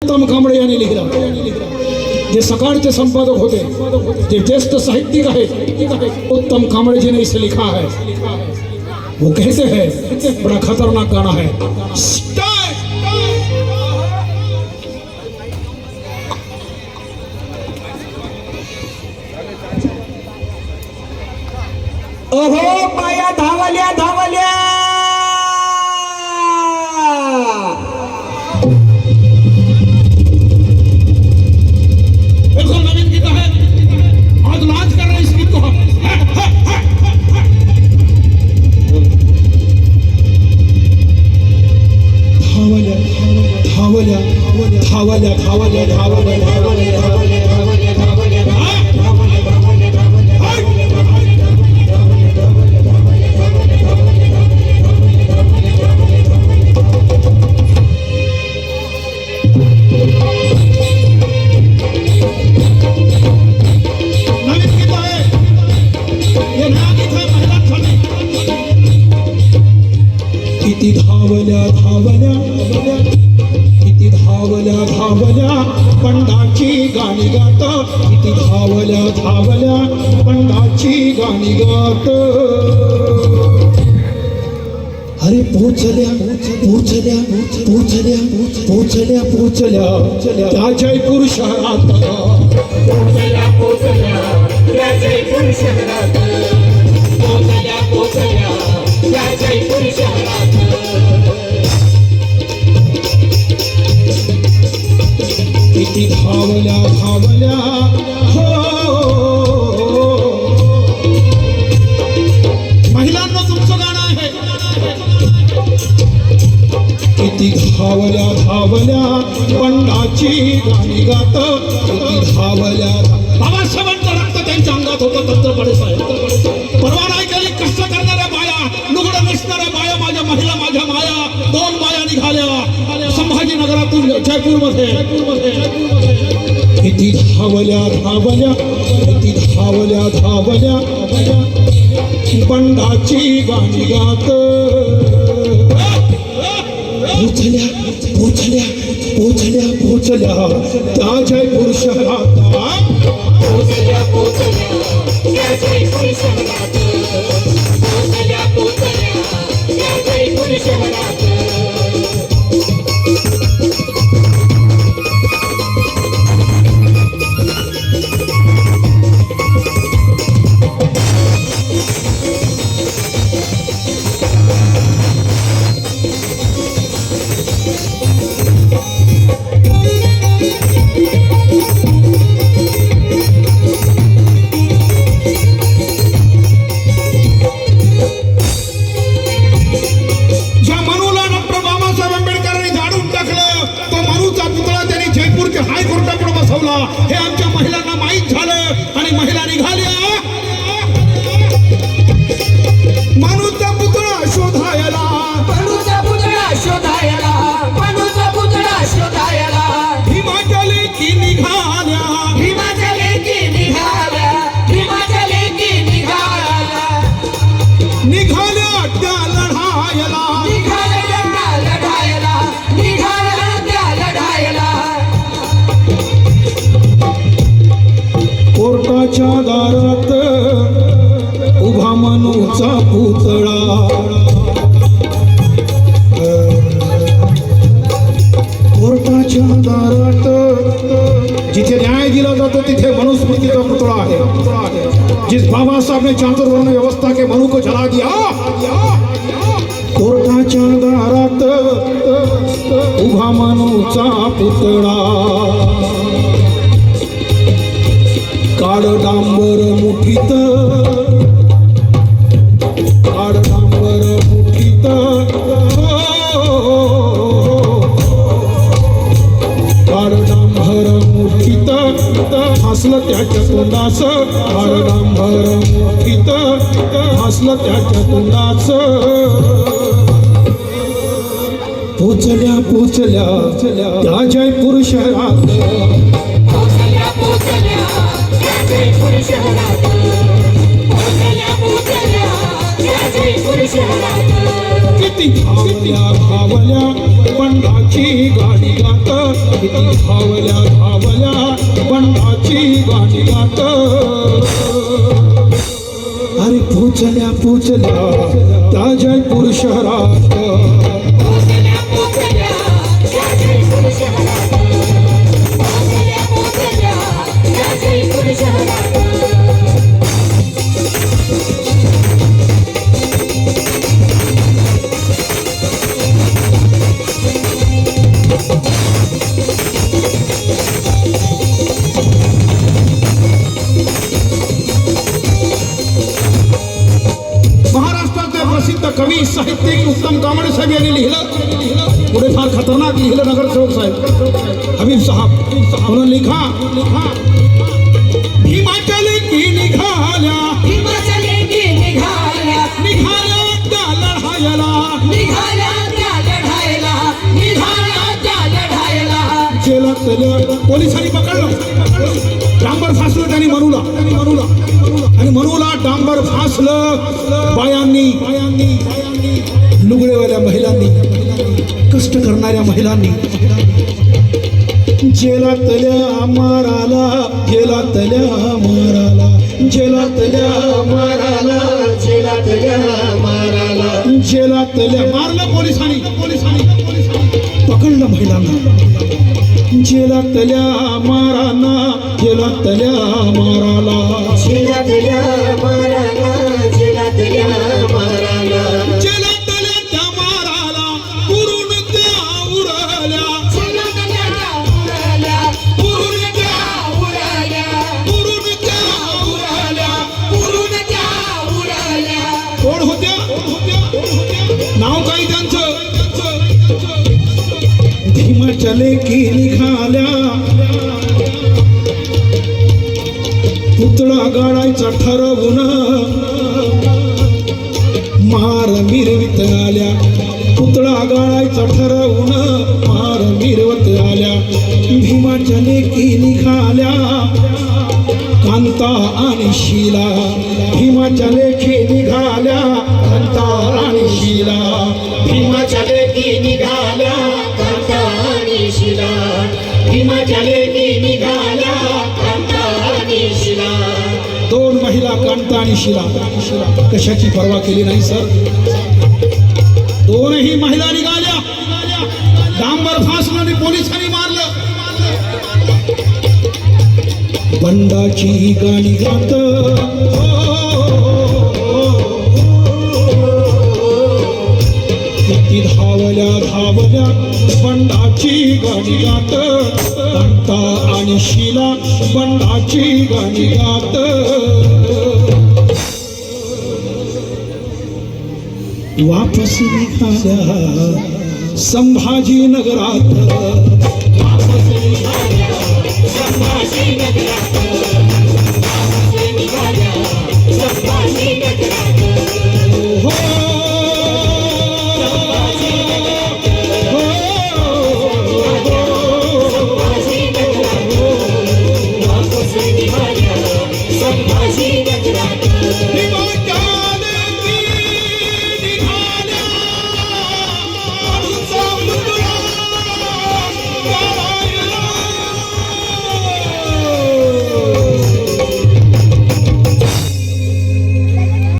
उत्तम कांबळे यांनी लिहिला, जे सकाळचे संपादक होते, जे ज्येष्ठ साहित्यिक आहेत, उत्तम कांबळे जी ने इसे लिखा है। वो कहते हैं बड़ा खतरनाक गाना है। अहो पाया धावल्या धावल्या बिल्कुल नवीन गीत है, आज नाच कर रहे इस गीत को हम। धावल्या धावल्या धावल्या धावल्या धावल्या धावल्या किती धावल्या धावल्या किती धावल्या धावल्या पंडाची गाणी गात, किती धावल्या धावल्या पंडाची गाणी गात। अरे पोचल्या पोचल्या पोचल्या पोचल्या पोचल्या त्या जयपूर शहरात, पोचल्या पोचल्या त्या जयपूर शहरात, पोचल्या पोचल्या त्या जयपूर शहरात। किती धावल्या धावल्या हो। महिलांना तुमचं गाणं आहे। किती धावल्या धावल्या पंडाची गाणी गात, किती धावल्या। बाबासाहेबांचं रक्त त्यांच्या अंगात होतं, तंत्रपडे साहेब परवा नाही केली। कष्ट करणाऱ्या बाया, लुगडं नेसणाऱ्या बाया, माझ्या महिला माझ्या माया, दोन बाया निघाल्या संभाजीनगरातून जयपूरमध्ये। किती धावल्या धावल्या किती धावल्या धावल्या पंडाची गाणी गात। पोचल्या पोचल्या पोचल्या पोचल्या त्या जयपूर शहरात, पोचल्या पोचल्या त्या जयपूर शहरात, पोचल्या पोचल्या त्या जयपूर शहरात। हे आमच्या महिलांना माहीत झालं आणि महिला निघाल्या मानूचा पुतळा शोधायला, मानूचा पुतळा शोधायला, मानूचा पुतळा शोधायला। हिमाच्या लेकी निघाल्या, हिमाच्या लेकी निघाल्या, हिमाच्या लेकी निघाल्या, निघाल्या त्या लढायला, निघाल्या त्या लढायला, निघाल्या त्या लढायला। कोर्टाच्या दारात उभा मनूचा पुतळा, कोर्टाच्या दारात जिथे न्याय दिला जातो तिथे मनुस्मृतीचा पुतळा आहे। जिस बाबासाहेब ने चातुर्वर्ण व्यवस्था के मनु को जला दिया, कोर्टाच्या दारात उभा मनूचा पुतळा। काळ डांबर मुठीत, काळ डांबर मुठीत, काळ डांबर मुठीत हसलं त्याच्या तोंडाच, काळ डांबर मुठीत हसलं त्याच्या तोंडाच। पोचल्या पोचल्या त्या जयपूर शहरात, पोचल्या पोचल्या त्या जयपूर शहरात, पोचल्या पोचल्या त्या जयपूर शहरात किती धावल्या धावल्या बंडाची गाणी गात किती धावल्या धावल्या बंडाची गाणी गात अरे पोचल्या पोचल्या त्या जयपूर शहरात पोचल्या पोचल्या त्या जयपूर शहरात पोचल्या पोचल्या त्या जयपूर शहरात महाराष्ट्राचे प्रसिद्ध कवी साहित्यिक उत्तम कांबळे साहेब यांनी लिहिलं पुढे फार खतरनाक लिहिलं नगरसेवक साहेब हबीब साहब म्हणून लिखा हिमाचल की निघाल्या हिमाचली की निघाल्या निघाल्या त्या लढायला निघाल्या त्या लढायला निघाल्या त्या लढायला जेलातल्या पोलिसांनी पकडलं डांबर फासलं त्यांनी मनूला आणि मनूला डांबर फासलं बायांनी लुगडेवाल्या महिलांनी कष्ट करणाऱ्या महिलांनी जेलातल्या माराला जेलातल्या माराला जेलातल्या माराला जेलातल्या माराला जेलातल्या मारलं पोलिसांनी पकडलं महिलांना जेलातल्या माराना जेलातल्या माराला जेलातल्या माराला जेलातल्या माराला जेलातल्या त्या माराला पुरून त्या उरल्या जेलातल्या उरल्या पुरून त्या उरल्या पुरून त्या उरल्या पुरून त्या उरल्या कोण होत्या नाव काही त्यांचं हिमाचले की निघाल्या पुतळा गाडायचा ठरवून मार मिरवित आल्या पुतळा गाडायचा ठरवून मार मिरवत आल्या हिमाचले की निघाल्या कांता आणि शिला हिमाचले की निघाल्या कांता आणि शिला हिमाचले की निघाल्या कांता आणि शिला हिमाचले की निघाल्या कांता आणि शिला दोन महिला कांता आणि शिला कशाची पर्वा केली नाही सर दोनही महिला निघाल्या डांबर फासलं आणि पोलिसांनी मारलं बंडाची गाणी गात किती धावल्या धावल्या बंडाची गाणी गात कांता आणि शिला बंडाची गाणी गात वापस निघाल्या संभाजीनगरात वापस निघाल्या संभाजीनगरात वापस निघाल्या संभाजीनगरात हो